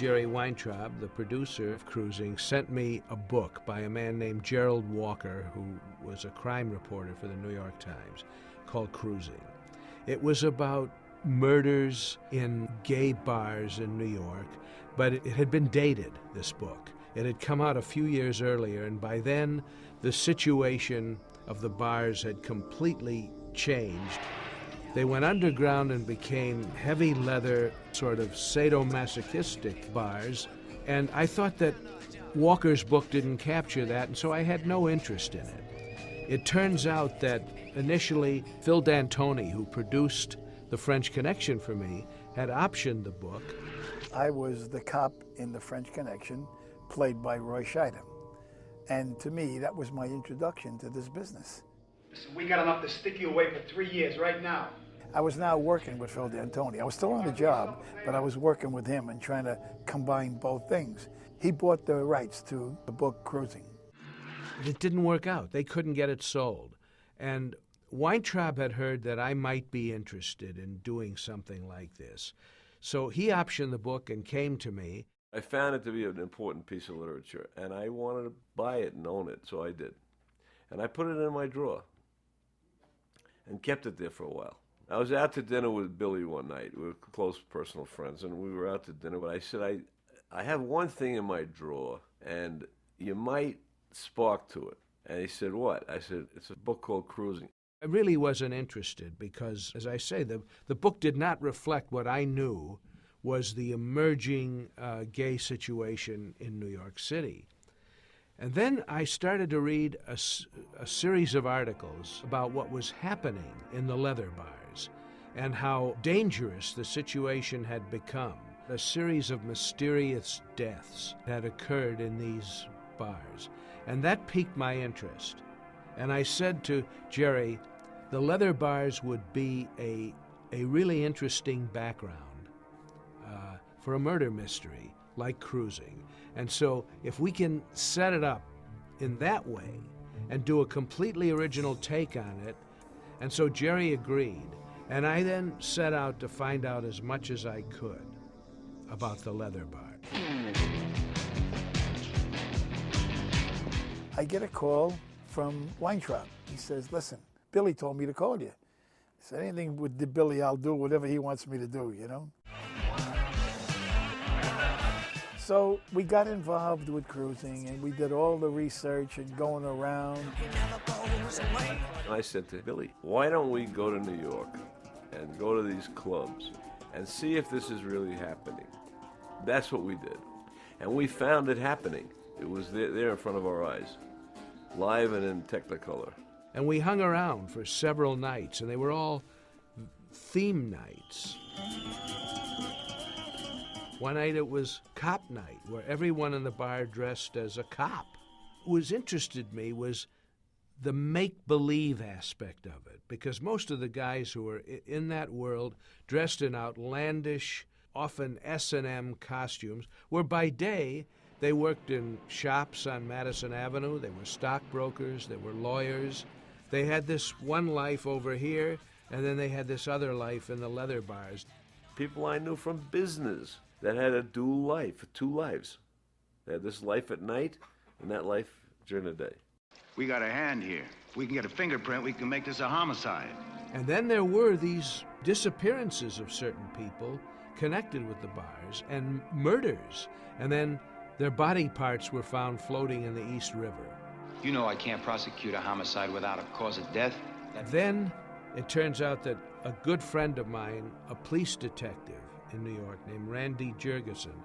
Jerry Weintraub, the producer of Cruising, sent me a book by a man named Gerald Walker, who was a crime reporter for the New York Times, called Cruising. It was about murders in gay bars in New York, but it had been dated, this book. It had come out a few years earlier, and by then the situation of the bars had completely changed. They went underground and became heavy leather, sort of sadomasochistic bars, and I thought that Walker's book didn't capture that, and so I had no interest in it. It turns out that initially Phil D'Antoni, who produced The French Connection for me, had optioned the book. I was the cop in The French Connection, played by Roy Scheider. And to me, that was my introduction to this business. Listen, we got enough to stick you away for 3 years right now. I was now working with Phil D'Antoni. I was still on the job, but I was working with him and trying to combine both things. He bought the rights to the book Cruising. It didn't work out. They couldn't get it sold. And Weintraub had heard that I might be interested in doing something like this. So he optioned the book and came to me. I found it to be an important piece of literature, and I wanted to buy it and own it, so I did. And I put it in my drawer and kept it there for a while. I was out to dinner with Billy one night. We were close personal friends, and we were out to dinner. But I said, I have one thing in my drawer, and you might spark to it. And he said, what? I said, it's a book called Cruising. I really wasn't interested because, as I say, the book did not reflect what I knew was the emerging gay situation in New York City. And then I started to read a series of articles about what was happening in the leather bars and how dangerous the situation had become. A series of mysterious deaths had occurred in these bars, and that piqued my interest. And I said to Jerry, the leather bars would be a really interesting background for a murder mystery like Cruising. And so if we can set it up in that way and do a completely original take on it, and so Jerry agreed. And I then set out to find out as much as I could about the leather bar. I get a call from Weintraub. He says, listen, Billy told me to call you. I said, anything with the Billy, I'll do whatever he wants me to do, you know? So we got involved with Cruising, and we did all the research and going around. I said to Billy, why don't we go to New York and go to these clubs and see if this is really happening? That's what we did. And we found it happening. It was there in front of our eyes, live and in Technicolor. And we hung around for several nights, and they were all theme nights. One night it was cop night, where everyone in the bar dressed as a cop. What interested me was the make-believe aspect of it, because most of the guys who were in that world dressed in outlandish, often S&M costumes, were by day they worked in shops on Madison Avenue, they were stockbrokers, they were lawyers. They had this one life over here, and then they had this other life in the leather bars. People I knew from business that had a dual life, two lives. They had this life at night and that life during the day. We got a hand here. If we can get a fingerprint, we can make this a homicide. And then there were these disappearances of certain people connected with the bars and murders. And then their body parts were found floating in the East River. You know I can't prosecute a homicide without a cause of death. Then it turns out that a good friend of mine, a police detective in New York named Randy Jurgensen,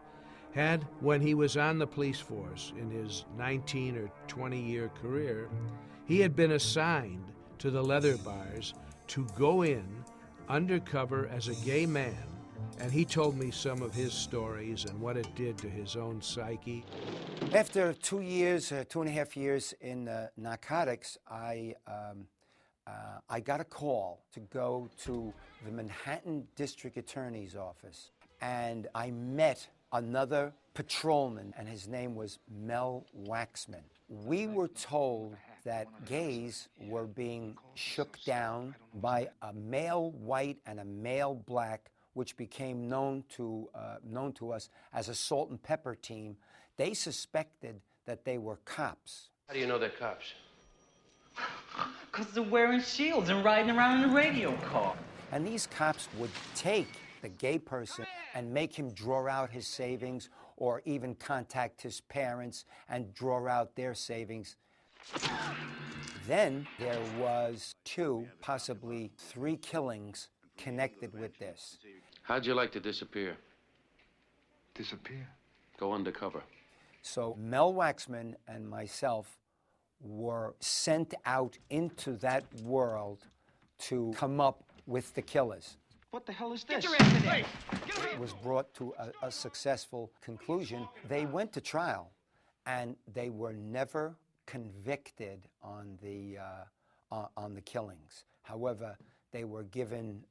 had, when he was on the police force in his 19 or 20-year career, he had been assigned to the leather bars to go in undercover as a gay man, and he told me some of his stories and what it did to his own psyche. After 2 years, 2.5 years in narcotics, I got a call to go to the Manhattan District Attorney's office, and I met another patrolman, and his name was Mel Waxman. We were told that gays were being shook down by a male white and a male black which became known to us as a salt and pepper team, they suspected that they were cops. How do you know they're cops? Because they're wearing shields and riding around in a radio car. And these cops would take the gay person and make him draw out his savings or even contact his parents and draw out their savings. Then there was 2, possibly 3 killings connected with this. How'd you like to disappear? Disappear? Go undercover. So Mel Waxman and myself were sent out into that world to come up with the killers. What the hell is this? It was brought to a successful conclusion. They went to trial, and they were never convicted on the killings. However, they were given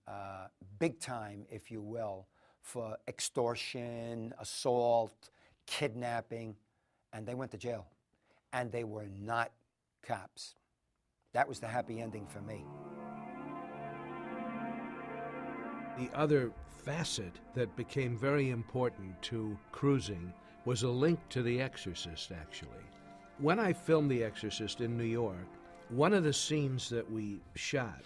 big time, if you will, for extortion, assault, kidnapping, and they went to jail. And they were not cops. That was the happy ending for me. The other facet that became very important to cruising was a link to The Exorcist, actually. When I filmed The Exorcist in New York, one of the scenes that we shot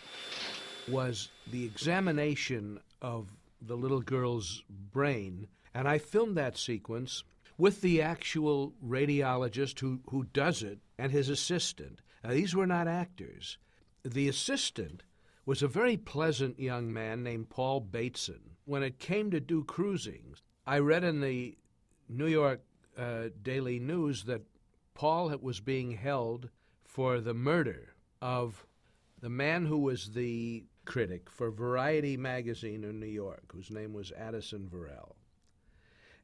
was the examination of the little girl's brain, and I filmed that sequence with the actual radiologist who does it and his assistant. Now, these were not actors. The assistant was a very pleasant young man named Paul Bateson. When it came to do cruising, I read in the New York Daily News that Paul was being held for the murder of the man who was the critic for Variety magazine in New York, whose name was Addison Verrell.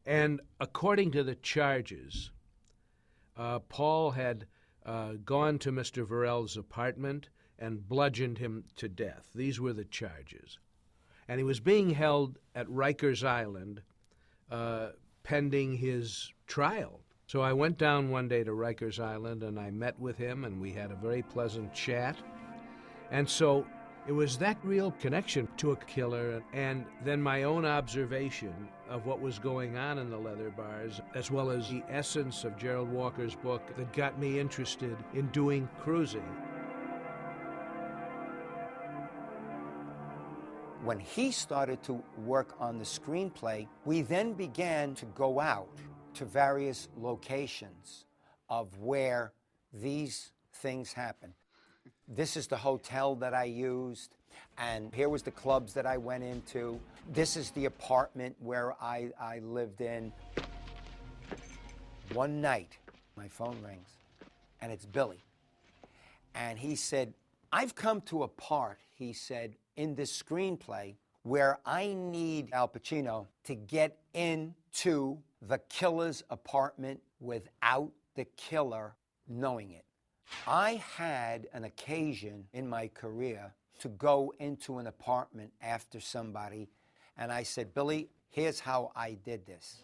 And according to the charges, Paul had gone to Mr. Verrell's apartment and bludgeoned him to death. These were the charges. And he was being held at Rikers Island pending his trial. So I went down one day to Rikers Island and I met with him and we had a very pleasant chat. And so it was that real connection to a killer and then my own observation of what was going on in the leather bars, as well as the essence of Gerald Walker's book that got me interested in doing cruising. When he started to work on the screenplay, we then began to go out to various locations of where these things happen. This is the hotel that I used, and here was the clubs that I went into. This is the apartment where I lived in. One night, my phone rings, and it's Billy. And he said, I've come to a part, he said, in this screenplay where I need Al Pacino to get into the killer's apartment without the killer knowing it. I had an occasion in my career to go into an apartment after somebody, and I said, Billy, here's how I did this.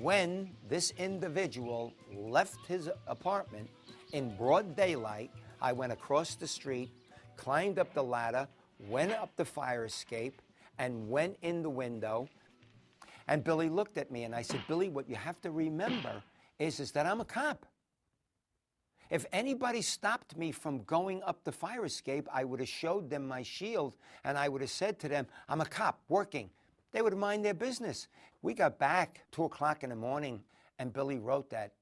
When this individual left his apartment in broad daylight, I went across the street, climbed up the ladder, went up the fire escape, and went in the window. And Billy looked at me and I said, Billy, what you have to remember is that I'm a cop. If anybody stopped me from going up the fire escape, I would have showed them my shield and I would have said to them, I'm a cop working. They would mind their business. We got back 2 o'clock in the morning and Billy wrote that.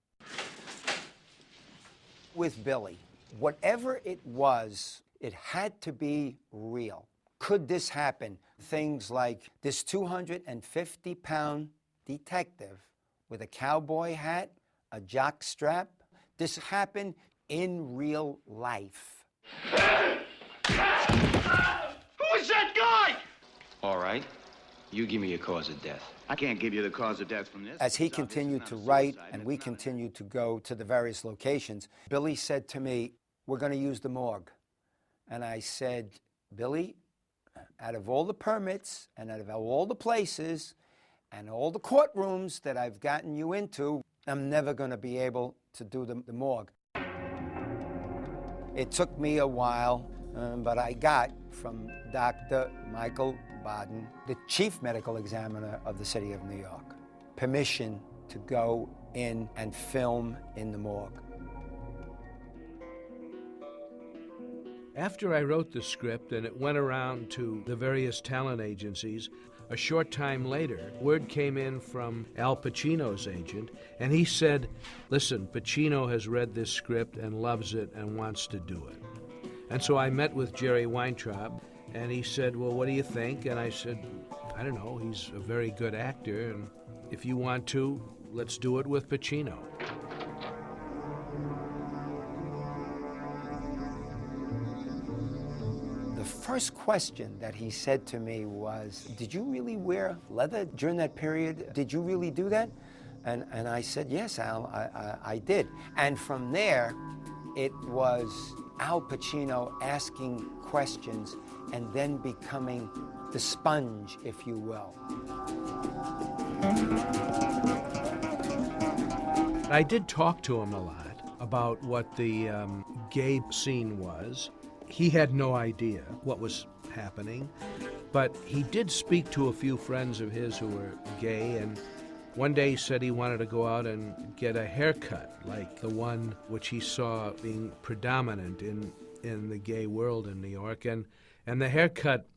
With Billy, whatever it was, it had to be real. Could this happen? Things like this 250-pound detective with a cowboy hat, a jock strap. This happened in real life. Who is that guy? All right. You give me a cause of death. I can't give you the cause of death from this. As he continued to write and we continued to go to the various locations, Billy said to me, we're going to use the morgue. And I said, Billy, out of all the permits and out of all the places and all the courtrooms that I've gotten you into, I'm never going to be able to do the morgue. It took me a while, but I got from Dr. Michael Baden, the chief medical examiner of the city of New York, permission to go in and film in the morgue. After I wrote the script and it went around to the various talent agencies, a short time later, word came in from Al Pacino's agent, and he said, listen, Pacino has read this script and loves it and wants to do it. And so I met with Jerry Weintraub, and he said, well, what do you think? And I said, I don't know, he's a very good actor, and if you want to, let's do it with Pacino. The first question that he said to me was, did you really wear leather during that period? Did you really do that? And I said, yes, Al, I did. And from there, it was Al Pacino asking questions and then becoming the sponge, if you will. I did talk to him a lot about what the gay scene was. He had no idea what was happening, but he did speak to a few friends of his who were gay, and one day he said he wanted to go out and get a haircut like the one which he saw being predominant in the gay world in New York, and the haircut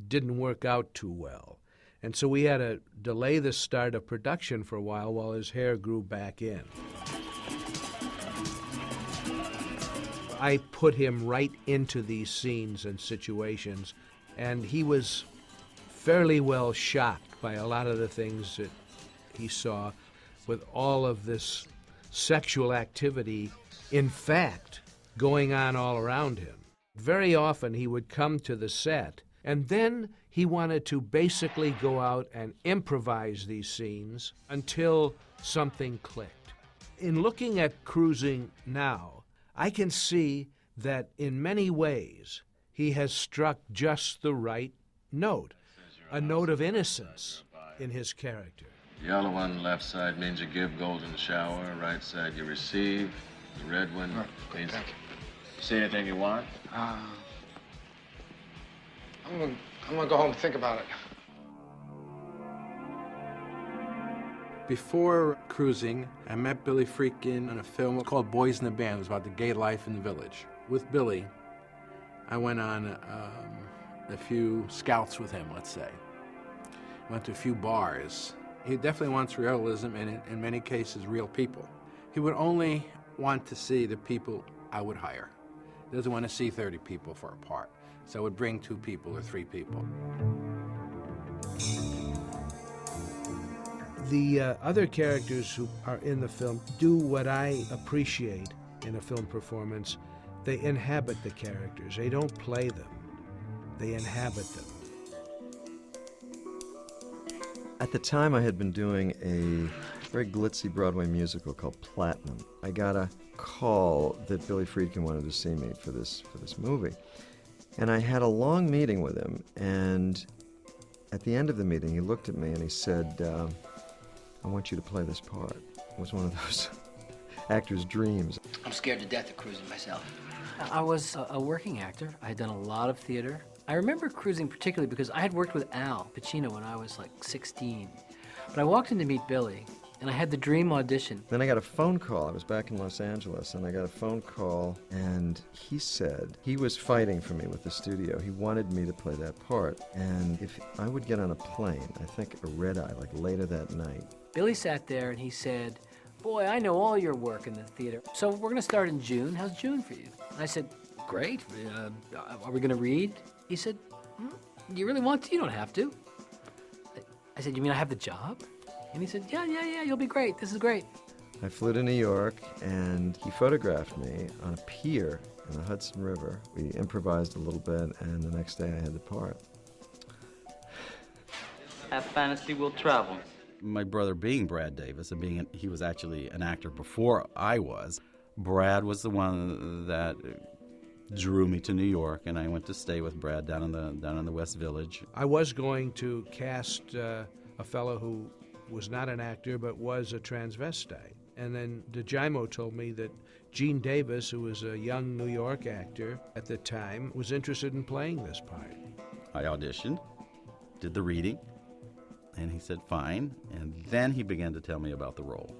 didn't work out too well. And so we had to delay the start of production for a while his hair grew back in. I put him right into these scenes and situations, and he was fairly well shocked by a lot of the things that he saw with all of this sexual activity, in fact, going on all around him. Very often he would come to the set, and then he wanted to basically go out and improvise these scenes until something clicked. In looking at Cruising now, I can see that in many ways he has struck just the right note, a note of innocence in his character. Yellow one, left side means you give golden shower. Right side you receive. The red one means... Thank you. See anything you want? I'm gonna go home and think about it. Before Cruising, I met Billy Friedkin in a film called Boys in the Band. It was about the gay life in the village. With Billy, I went on a few scouts with him, let's say. Went to a few bars. He definitely wants realism and, in many cases, real people. He would only want to see the people I would hire. He doesn't want to see 30 people for a part. So I would bring 2 people or 3 people. The other characters who are in the film do what I appreciate in a film performance. They inhabit the characters. They don't play them. They inhabit them. At the time, I had been doing a very glitzy Broadway musical called Platinum. I got a call that Billy Friedkin wanted to see me for this movie. And I had a long meeting with him, and at the end of the meeting, he looked at me and he said, I want you to play this part. It was one of those actor's dreams. I'm scared to death of Cruising myself. I was a working actor. I had done a lot of theater. I remember Cruising particularly because I had worked with Al Pacino when I was like 16. But I walked in to meet Billy, and I had the dream audition. Then I got a phone call. I was back in Los Angeles, and I got a phone call, and he said he was fighting for me with the studio. He wanted me to play that part, and if I would get on a plane, I think a red-eye, like later that night. Billy sat there, and he said, boy, I know all your work in the theater. So we're going to start in June. How's June for you? And I said, great. Are we going to read? He said, do you really want to? You don't have to. I said, you mean I have the job? And he said, yeah, you'll be great. This is great. I flew to New York, and he photographed me on a pier in the Hudson River. We improvised a little bit, and the next day I had the part. Have fantasy will travel. My brother being Brad Davis, and he was actually an actor before I was, Brad was the one that drew me to New York, and I went to stay with Brad down in the West Village. I was going to cast a fellow who was not an actor but was a transvestite. And then DeGimo told me that Gene Davis, who was a young New York actor at the time, was interested in playing this part. I auditioned, did the reading, and he said, fine. And then he began to tell me about the role.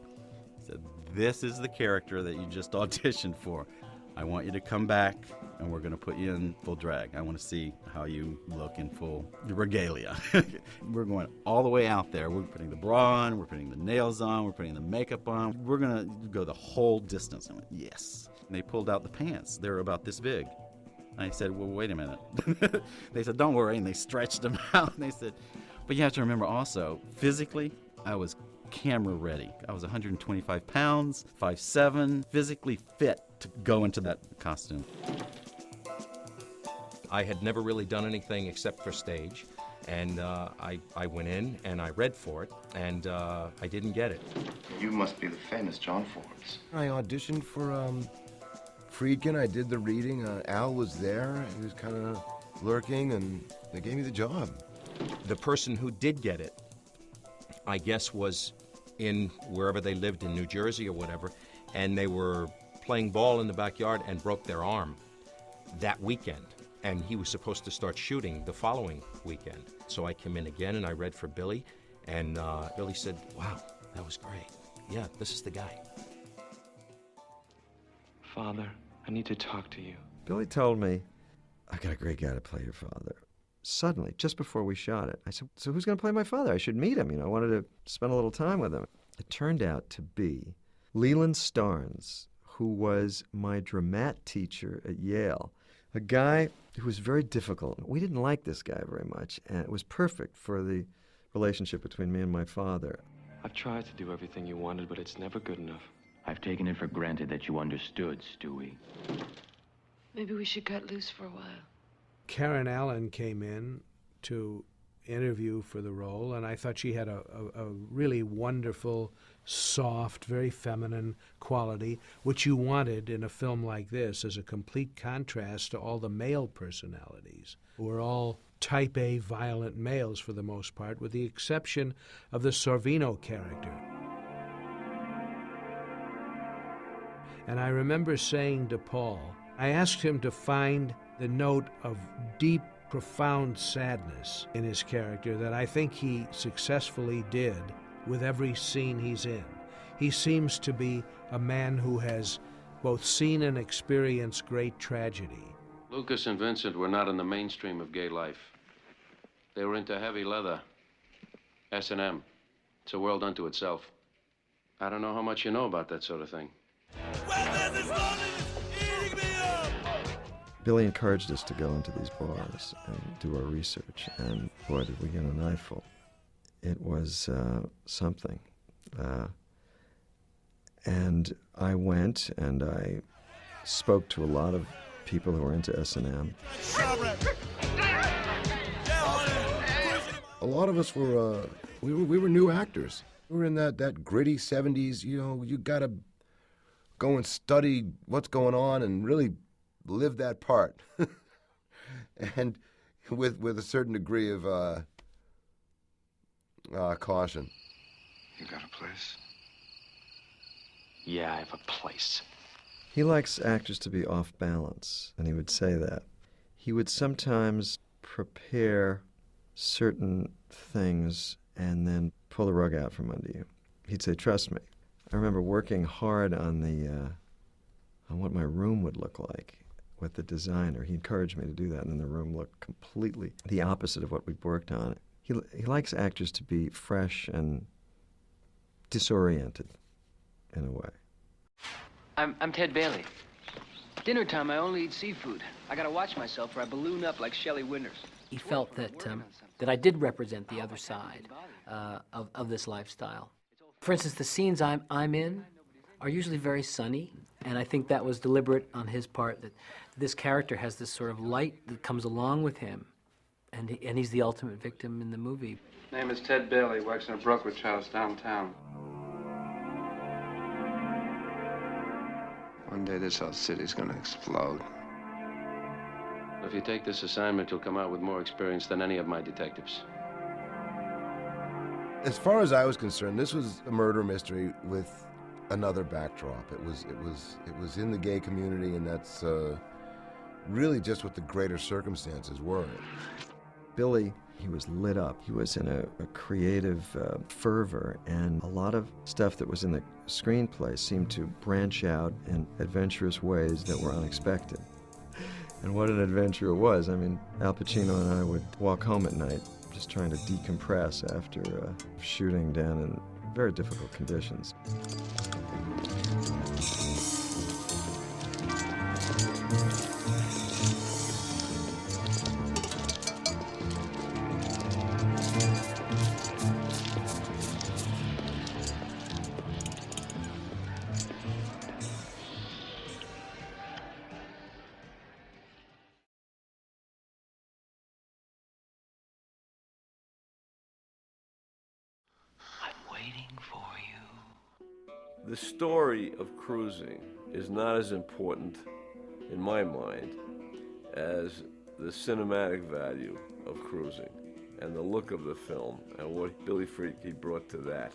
He said, this is the character that you just auditioned for. I want you to come back, and we're going to put you in full drag. I want to see how you look in full regalia. We're going all the way out there. We're putting the bra on, we're putting the nails on, we're putting the makeup on. We're going to go the whole distance. I went, yes. And they pulled out the pants. They were about this big. I said, well, wait a minute. They said, don't worry, and they stretched them out. And they said, but you have to remember also, physically, I was camera ready. I was 125 pounds, 5'7", physically fit to go into that costume. I had never really done anything except for stage, and I went in and I read for it, and I didn't get it. You must be the famous John Forbes. I auditioned for Friedkin. I did the reading. Al was there. He was kind of lurking, and they gave me the job. The person who did get it, I guess, was in wherever they lived in New Jersey or whatever, and they were playing ball in the backyard and broke their arm that weekend. And he was supposed to start shooting the following weekend. So I came in again and I read for Billy, and Billy said, wow, that was great. Yeah, this is the guy. Father, I need to talk to you. Billy told me, I got a great guy to play your father. Suddenly, just before we shot it, I said, so who's going to play my father? I should meet him. I wanted to spend a little time with him. It turned out to be Leland Starnes, who was my dramat teacher at Yale, a guy who was very difficult. We didn't like this guy very much, and it was perfect for the relationship between me and my father. I've tried to do everything you wanted, but it's never good enough. I've taken it for granted that you understood, Stewie. Maybe we should cut loose for a while. Karen Allen came in to interview for the role, and I thought she had a really wonderful, soft, very feminine quality, which you wanted in a film like this as a complete contrast to all the male personalities, who were all type A violent males for the most part, with the exception of the Sorvino character. And I remember saying to Paul, I asked him to find the note of deep, profound sadness in his character that I think he successfully did with every scene he's in. He seems to be a man who has both seen and experienced great tragedy. Lucas and Vincent were not in the mainstream of gay life. They were into heavy leather, S&M. It's a world unto itself. I don't know how much you know about that sort of thing. Billy encouraged us to go into these bars and do our research, and boy, did we get an eyeful. It was something. And I went and I spoke to a lot of people who were into S&M. A lot of us were, we were new actors. We were in that gritty 70s, you gotta go and study what's going on and really live that part. And with a certain degree of caution. You got a place? Yeah, I have a place. He likes actors to be off balance, and he would say that. He would sometimes prepare certain things and then pull the rug out from under you. He'd say, trust me. I remember working hard on on what my room would look like with the designer. He encouraged me to do that, and then the room looked completely the opposite of what we'd worked on. He likes actors to be fresh and disoriented, in a way. I'm Ted Bailey. Dinner time, I only eat seafood. I gotta watch myself or I balloon up like Shelley Winters. He felt that I did represent the other side of this lifestyle. For instance, the scenes I'm in are usually very sunny, and I think that was deliberate on his part, that this character has this sort of light that comes along with him, and he's the ultimate victim in the movie. Name is Ted Bailey, works in a brokerage house downtown. One day this whole city's gonna explode. If you take this assignment, you'll come out with more experience than any of my detectives. As far as I was concerned, this was a murder mystery with another backdrop. It was in the gay community, and that's really just what the greater circumstances were. Billy, he was lit up. He was in a creative fervor, and a lot of stuff that was in the screenplay seemed to branch out in adventurous ways that were unexpected. And what an adventure it was. I mean, Al Pacino and I would walk home at night just trying to decompress after shooting down in very difficult conditions. The story of cruising is not as important, in my mind, as the cinematic value of cruising and the look of the film and what Billy Friedkin brought to that.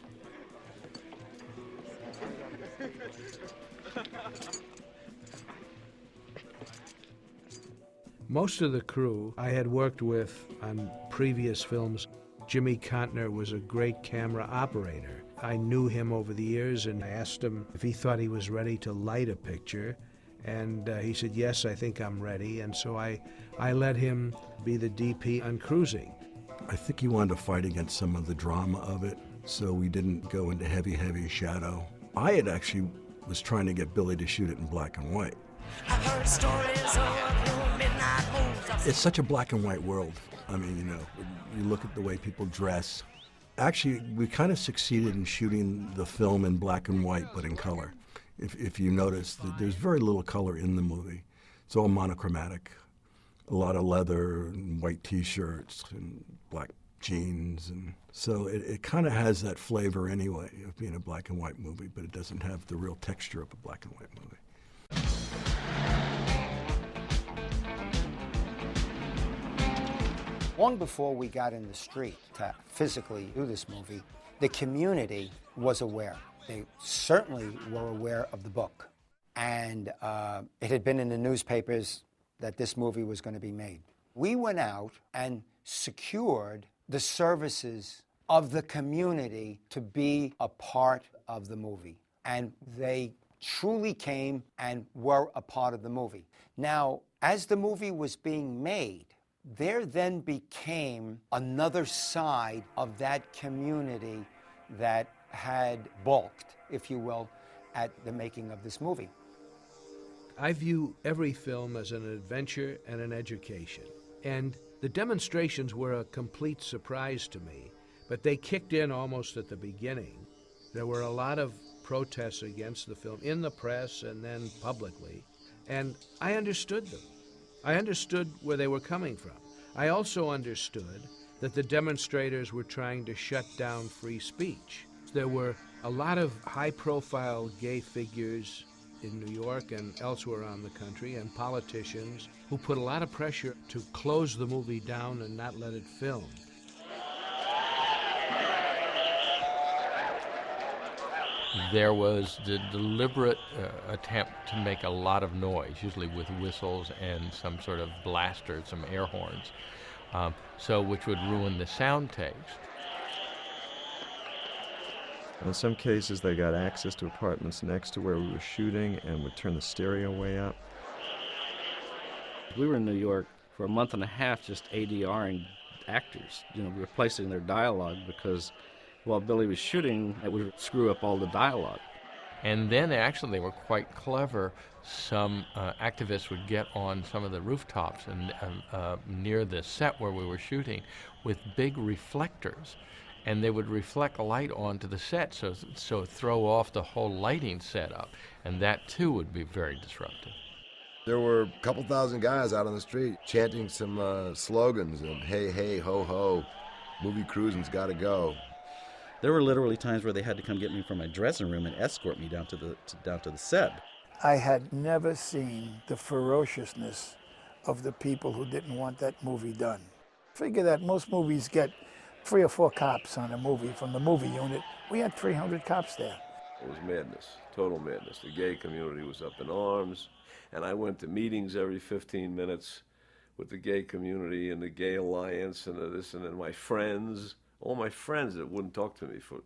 Most of the crew I had worked with on previous films. Jimmy Contner was a great camera operator. I knew him over the years, and I asked him if he thought he was ready to light a picture, and he said, yes, I think I'm ready, and so I let him be the DP on Cruising. I think he wanted to fight against some of the drama of it, so we didn't go into heavy shadow. I had actually was trying to get Billy to shoot it in black and white. I heard stories of midnight moves. It's such a black and white world. I mean, you look at the way people dress. Actually, we kind of succeeded in shooting the film in black and white, but in color. If you notice, there's very little color in the movie. It's all monochromatic. A lot of leather and white T-shirts and black jeans. And so it kind of has that flavor anyway of being a black and white movie, but it doesn't have the real texture of a black and white movie. Long before we got in the street to physically do this movie, the community was aware. They certainly were aware of the book. And it had been in the newspapers that this movie was going to be made. We went out and secured the services of the community to be a part of the movie. And they truly came and were a part of the movie. Now, as the movie was being made, there then became another side of that community that had balked, if you will, at the making of this movie. I view every film as an adventure and an education. And the demonstrations were a complete surprise to me, but they kicked in almost at the beginning. There were a lot of protests against the film in the press and then publicly, and I understood them. I understood where they were coming from. I also understood that the demonstrators were trying to shut down free speech. There were a lot of high-profile gay figures in New York and elsewhere around the country, and politicians who put a lot of pressure to close the movie down and not let it film. There was the deliberate attempt to make a lot of noise, usually with whistles and some sort of blaster, some air horns, which would ruin the sound takes. In some cases, they got access to apartments next to where we were shooting and would turn the stereo way up. We were in New York for a month and a half just ADRing actors, replacing their dialogue because while Billy was shooting, it would screw up all the dialogue. And then actually they were quite clever. Some activists would get on some of the rooftops and near the set where we were shooting with big reflectors. And they would reflect light onto the set, so throw off the whole lighting setup. And that too would be very disruptive. There were a couple thousand guys out on the street chanting some slogans and hey, hey, ho, ho, movie cruising's gotta go. There were literally times where they had to come get me from my dressing room and escort me down to the set. I had never seen the ferociousness of the people who didn't want that movie done. Figure that most movies get 3 or 4 cops on a movie from the movie unit. We had 300 cops there. It was madness, total madness. The gay community was up in arms, and I went to meetings every 15 minutes with the gay community and the Gay Alliance and this, and then my friends, all my friends that wouldn't talk to me for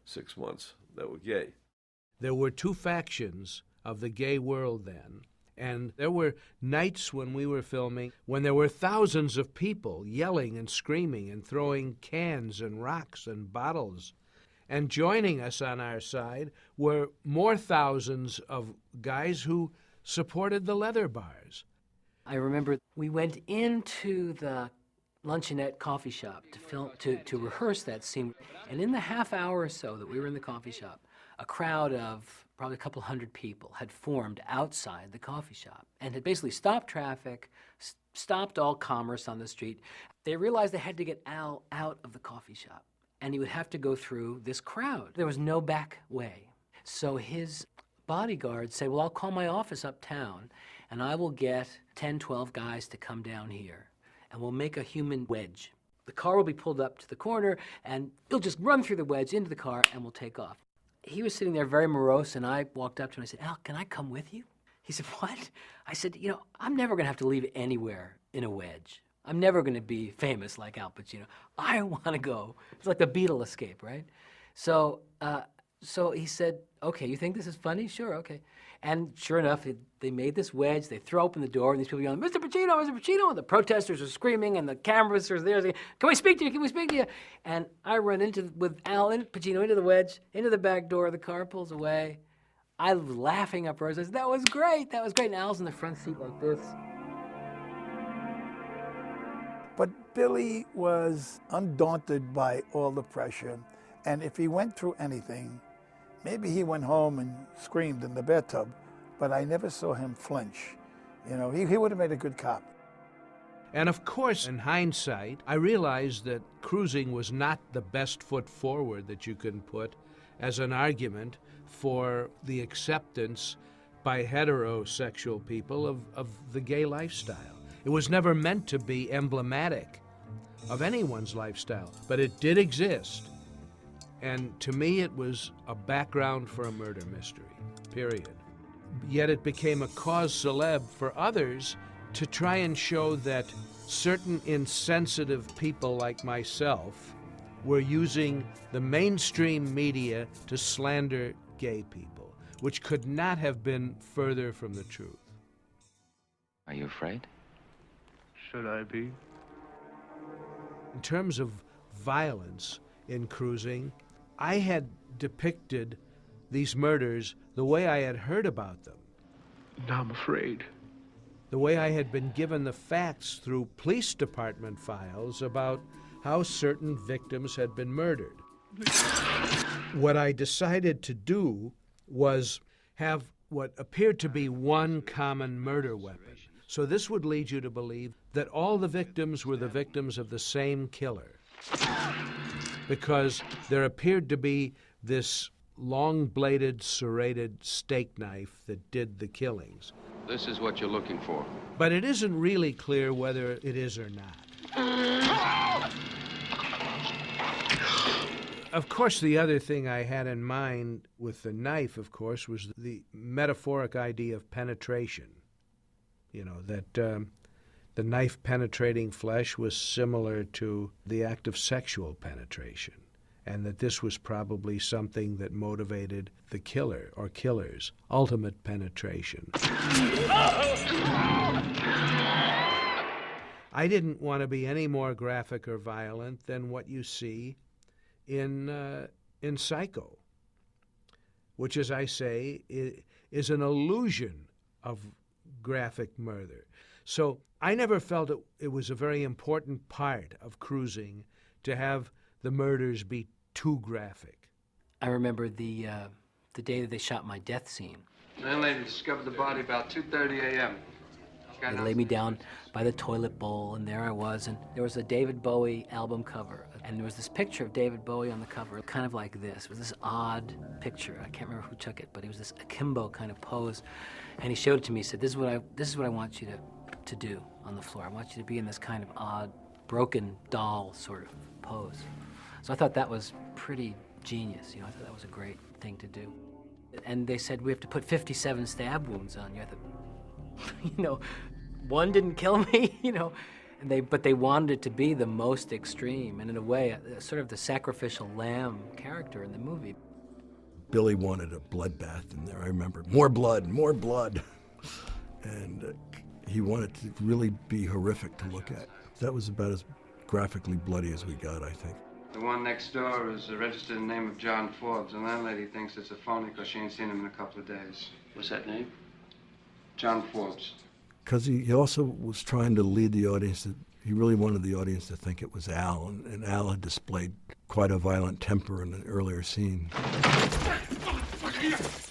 6 months that were gay. There were two factions of the gay world then, and there were nights when we were filming when there were thousands of people yelling and screaming and throwing cans and rocks and bottles. And joining us on our side were more thousands of guys who supported the leather bars. I remember we went into the luncheonette coffee shop to film, to rehearse that scene. And in the half hour or so that we were in the coffee shop, a crowd of probably a couple hundred people had formed outside the coffee shop and had basically stopped traffic, stopped all commerce on the street. They realized they had to get Al out of the coffee shop, and he would have to go through this crowd. There was no back way. So his bodyguard said, well, I'll call my office uptown, and I will get 10, 12 guys to come down here, and we'll make a human wedge. The car will be pulled up to the corner, and you'll just run through the wedge into the car, and we'll take off. He was sitting there very morose, and I walked up to him and I said, Al, can I come with you? He said, what? I said, you know, I'm never going to have to leave anywhere in a wedge. I'm never going to be famous like Al Pacino. I want to go. It's like the Beatle escape, right? So he said, okay, you think this is funny? Sure, okay. And sure enough, they made this wedge. They throw open the door, and these people yelling, Mr. Pacino, Mr. Pacino! And the protesters are screaming, and the cameras are there saying, can we speak to you? Can we speak to you? And I run with Al and Pacino into the wedge, into the back door. The car pulls away. I was laughing upwards. I said, that was great. That was great. And Al's in the front seat like this. But Billy was undaunted by all the pressure, and if he went through anything, maybe he went home and screamed in the bathtub, but I never saw him flinch. You know, he would have made a good cop. And of course, in hindsight, I realized that cruising was not the best foot forward that you can put as an argument for the acceptance by heterosexual people of the gay lifestyle. It was never meant to be emblematic of anyone's lifestyle, but it did exist. And to me, it was a background for a murder mystery, period. Yet it became a cause célèbre for others to try and show that certain insensitive people like myself were using the mainstream media to slander gay people, which could not have been further from the truth. Are you afraid? Should I be? In terms of violence in cruising, I had depicted these murders the way I had heard about them. Now I'm afraid. The way I had been given the facts through police department files about how certain victims had been murdered. What I decided to do was have what appeared to be one common murder weapon. So this would lead you to believe that all the victims were the victims of the same killer, because there appeared to be this long-bladed, serrated steak knife that did the killings. This is what you're looking for. But it isn't really clear whether it is or not. Of course, the other thing I had in mind with the knife, of course, was the metaphoric idea of penetration. You know, that the knife penetrating flesh was similar to the act of sexual penetration, and that this was probably something that motivated the killer or killers, ultimate penetration. I didn't want to be any more graphic or violent than what you see in Psycho, which, as I say, is an illusion of graphic murder. So I never felt it was a very important part of cruising to have the murders be too graphic. I remember the day that they shot my death scene. Landlady discovered the body about 2:30 a.m. They laid me down by the toilet bowl, and there I was, and there was a David Bowie album cover, and there was this picture of David Bowie on the cover, kind of like this. It was this odd picture. I can't remember who took it, but it was this akimbo kind of pose, and he showed it to me. He said, "This is what I want you to do on the floor. I want you to be in this kind of odd, broken doll sort of pose." So I thought that was pretty genius. You know, I thought that was a great thing to do. And they said, we have to put 57 stab wounds on you. I thought, one didn't kill me, but they wanted it to be the most extreme, and in a way, sort of the sacrificial lamb character in the movie. Billy wanted a bloodbath in there. I remember, more blood, more blood. And he wanted to really be horrific to look at. That was about as graphically bloody as we got, I think. The one next door is registered in the name of John Forbes. The landlady thinks it's a phony because she ain't seen him in a couple of days. What's that name? John Forbes. Because he also was trying to lead the audience. He really wanted the audience to think it was Al, and Al had displayed quite a violent temper in an earlier scene.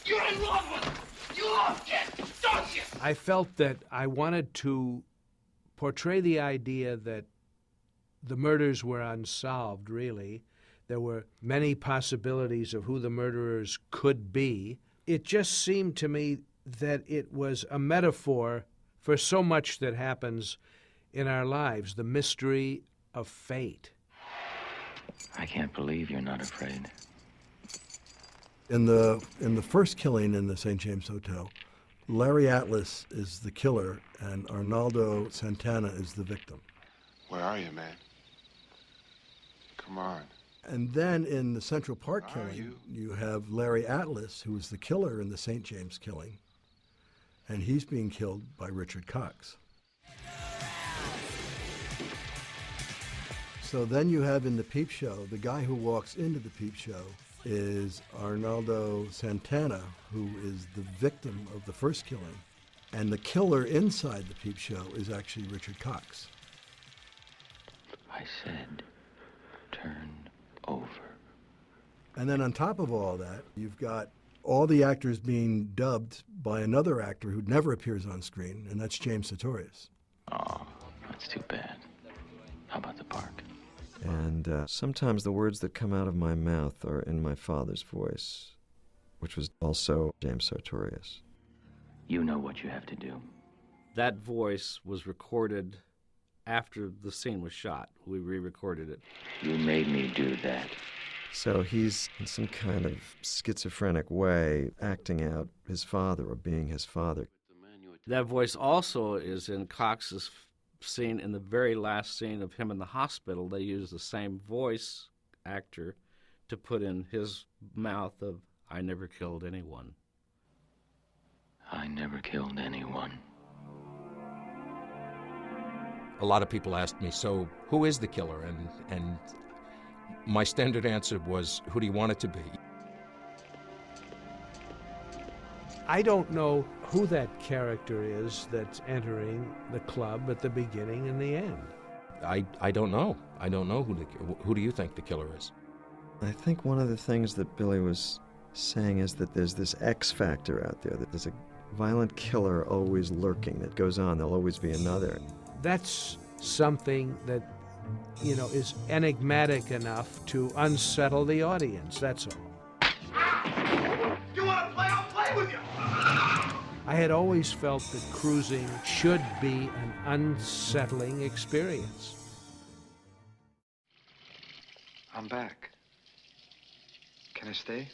You're in love with him! You love Jen, don't you? I felt that I wanted to portray the idea that the murders were unsolved, really. There were many possibilities of who the murderers could be. It just seemed to me that it was a metaphor for so much that happens in our lives, the mystery of fate. I can't believe you're not afraid. In the first killing in the St. James Hotel, Larry Atlas is the killer and Arnaldo Santana is the victim. Where are you, man? Come on. And then in the Central Park killing, you have Larry Atlas, who is the killer in the St. James killing, and he's being killed by Richard Cox. So then you have in the Peep Show, the guy who walks into the Peep Show is Arnaldo Santana, who is the victim of the first killing. And the killer inside the Peep Show is actually Richard Cox. I said, turn over. And then on top of all that, you've got all the actors being dubbed by another actor who never appears on screen, and that's James Sartorius. Oh, that's too bad. How about the park? And sometimes the words that come out of my mouth are in my father's voice, which was also James Sartorius. You know what you have to do. That voice was recorded after the scene was shot. We re-recorded it. You made me do that. So he's, in some kind of schizophrenic way, acting out his father or being his father. That voice also is in Cox's scene, in the very last scene of him in the hospital. They use the same voice actor to put in his mouth of, I never killed anyone. I never killed anyone. A lot of people asked me, so who is the killer? And my standard answer was, who do you want it to be? I don't know who that character is that's entering the club at the beginning and the end. I don't know. I don't know who do you think the killer is? I think one of the things that Billy was saying is that there's this X factor out there, that there's a violent killer always lurking that goes on. There'll always be another. That's something that, is enigmatic enough to unsettle the audience, that's all. You want to play? I'll play with you. I had always felt that cruising should be an unsettling experience. I'm back. Can I stay?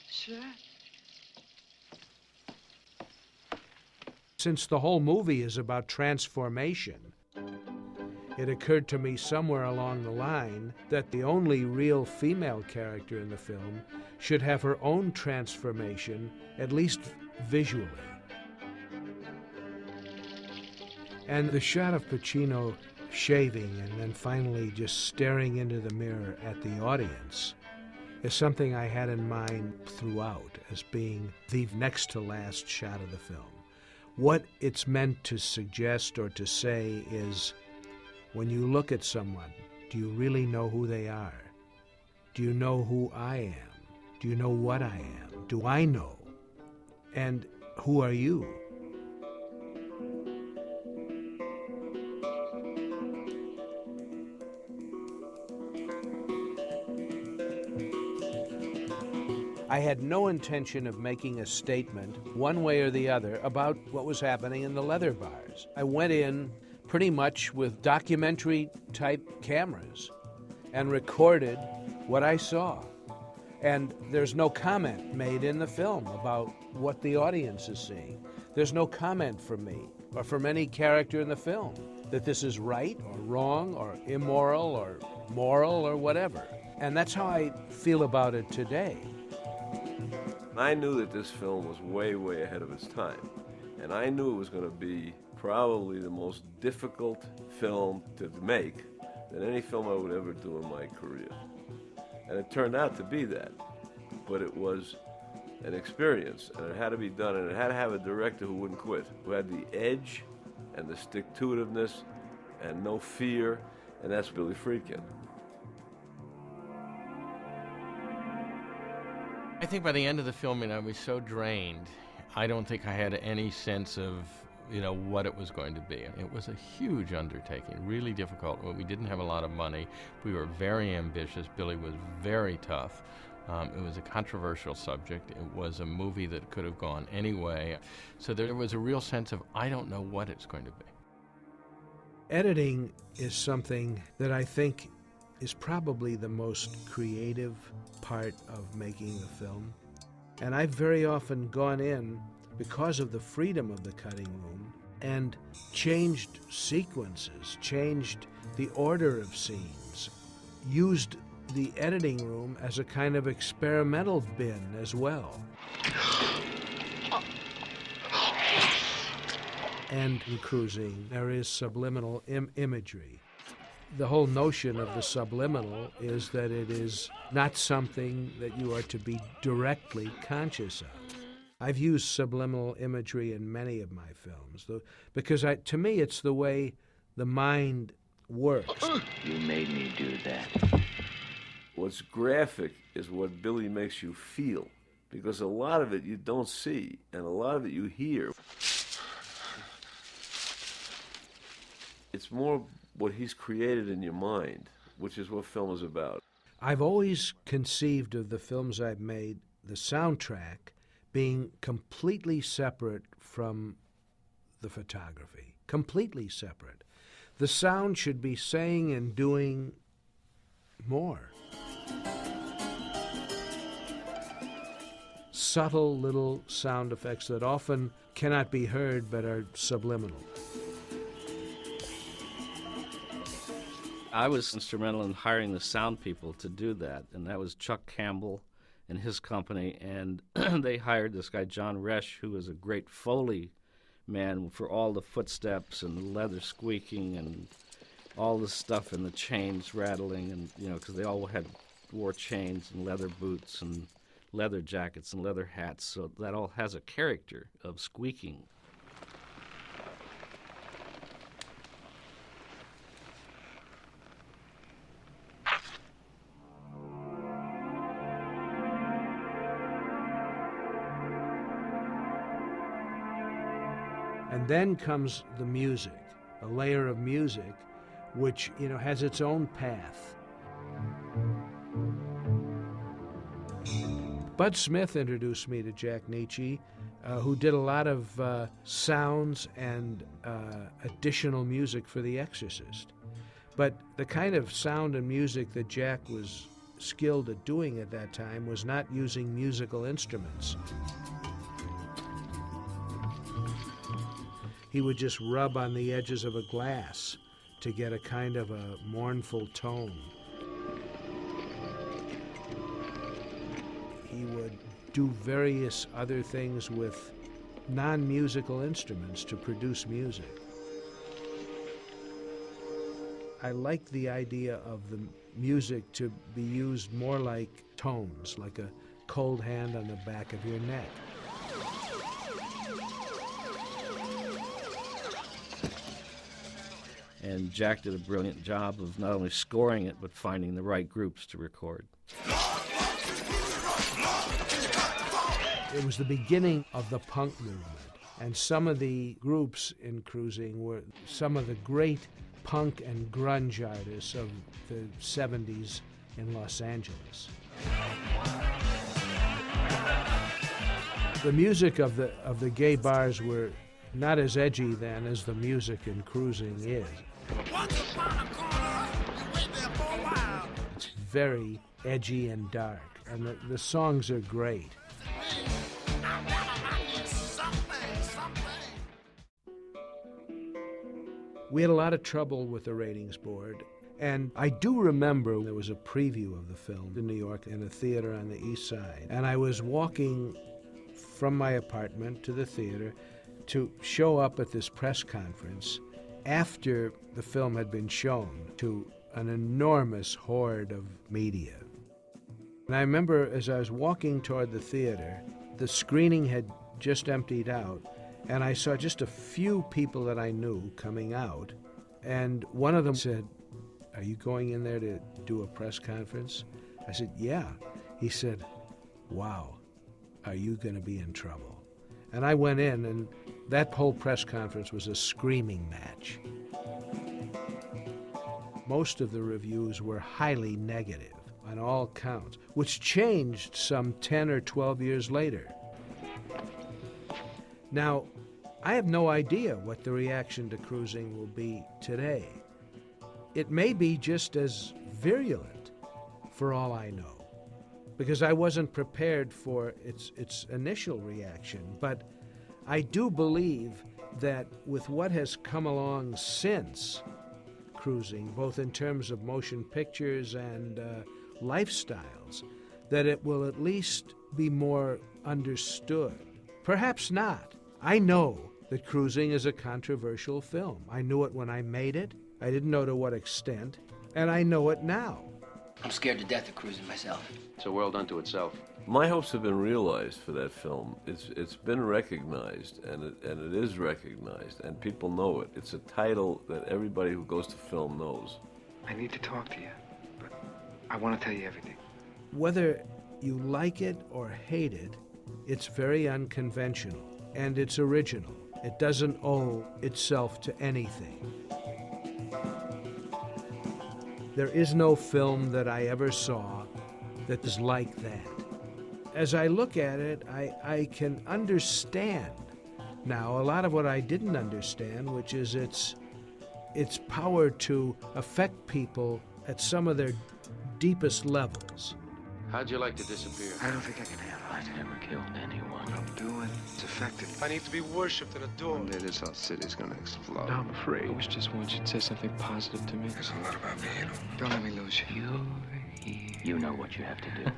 Sure. Since the whole movie is about transformation, it occurred to me somewhere along the line that the only real female character in the film should have her own transformation, at least visually. And the shot of Pacino shaving and then finally just staring into the mirror at the audience is something I had in mind throughout as being the next to last shot of the film. What it's meant to suggest or to say is, when you look at someone, do you really know who they are? Do you know who I am? Do you know what I am? Do I know? And who are you? I had no intention of making a statement, one way or the other, about what was happening in the leather bars. I went in pretty much with documentary-type cameras and recorded what I saw. And there's no comment made in the film about what the audience is seeing. There's no comment from me or from any character in the film that this is right or wrong or immoral or moral or whatever. And that's how I feel about it today. I knew that this film was way, way ahead of its time. And I knew it was going to be probably the most difficult film to make than any film I would ever do in my career. And it turned out to be that. But it was an experience, and it had to be done, and it had to have a director who wouldn't quit, who had the edge and the stick-to-itiveness and no fear, and that's Billy Friedkin. I think by the end of the filming, I was so drained. I don't think I had any sense of, what it was going to be. It was a huge undertaking, really difficult. We didn't have a lot of money. We were very ambitious. Billy was very tough. It was a controversial subject. It was a movie that could have gone any way. So there was a real sense of, I don't know what it's going to be. Editing is something that I think is probably the most creative part of making the film. And I've very often gone in, because of the freedom of the cutting room, and changed sequences, changed the order of scenes, used the editing room as a kind of experimental bin as well. And in cruising, there is subliminal imagery. The whole notion of the subliminal is that it is not something that you are to be directly conscious of. I've used subliminal imagery in many of my films, because to me it's the way the mind works. You made me do that. What's graphic is what Billy makes you feel, because a lot of it you don't see, and a lot of it you hear. It's more what he's created in your mind, which is what film is about. I've always conceived of the films I've made, the soundtrack, being completely separate from the photography, completely separate. The sound should be saying and doing more. Subtle little sound effects that often cannot be heard but are subliminal. I was instrumental in hiring the sound people to do that, and that was Chuck Campbell and his company, and they hired this guy, John Resch, who was a great Foley man for all the footsteps and the leather squeaking and all the stuff and the chains rattling, and because they all wore chains and leather boots and leather jackets and leather hats, so that all has a character of squeaking. And then comes the music, a layer of music, which, has its own path. Bud Smith introduced me to Jack Nietzsche, who did a lot of sounds and additional music for The Exorcist. But the kind of sound and music that Jack was skilled at doing at that time was not using musical instruments. He would just rub on the edges of a glass to get a kind of a mournful tone. He would do various other things with non-musical instruments to produce music. I like the idea of the music to be used more like tones, like a cold hand on the back of your neck. And Jack did a brilliant job of not only scoring it, but finding the right groups to record. It was the beginning of the punk movement, and some of the groups in cruising were some of the great punk and grunge artists of the 70s in Los Angeles. The music of the gay bars were not as edgy then as the music in cruising is. It's very edgy and dark. And the songs are great. We had a lot of trouble with the ratings board, and I do remember there was a preview of the film in New York in a theater on the East Side, and I was walking from my apartment to the theater to show up at this press conference after the film had been shown to an enormous horde of media. And I remember as I was walking toward the theater, the screening had just emptied out, and I saw just a few people that I knew coming out, and one of them said, "Are you going in there to do a press conference?" I said, "Yeah." He said, "Wow, are you going to be in trouble?" And I went in, and that whole press conference was a screaming match. Most of the reviews were highly negative on all counts, which changed some 10 or 12 years later. Now, I have no idea what the reaction to Cruising will be today. It may be just as virulent, for all I know, because I wasn't prepared for its initial reaction. But I do believe that with what has come along since Cruising, both in terms of motion pictures and lifestyles, that it will at least be more understood. Perhaps not. I know that Cruising is a controversial film. I knew it when I made it. I didn't know to what extent, and I know it now. I'm scared to death of Cruising myself. It's a world unto itself. My hopes have been realized for that film. It's been recognized, and it is recognized, and people know it. It's a title that everybody who goes to film knows. I need to talk to you, but I want to tell you everything. Whether you like it or hate it, it's very unconventional, and it's original. It doesn't owe itself to anything. There is no film that I ever saw that is like that. As I look at it, I can understand now a lot of what I didn't understand, which is its power to affect people at some of their deepest levels. How'd you like to disappear? I don't think I can handle it. I never killed anyone. What I'm doing, it's effective. I need to be worshipped and adored. One day this whole city's gonna explode. I'm afraid. I wish just once you'd say something positive to me. There's a lot about me. Don't let me lose you. You're here. You know what you have to do.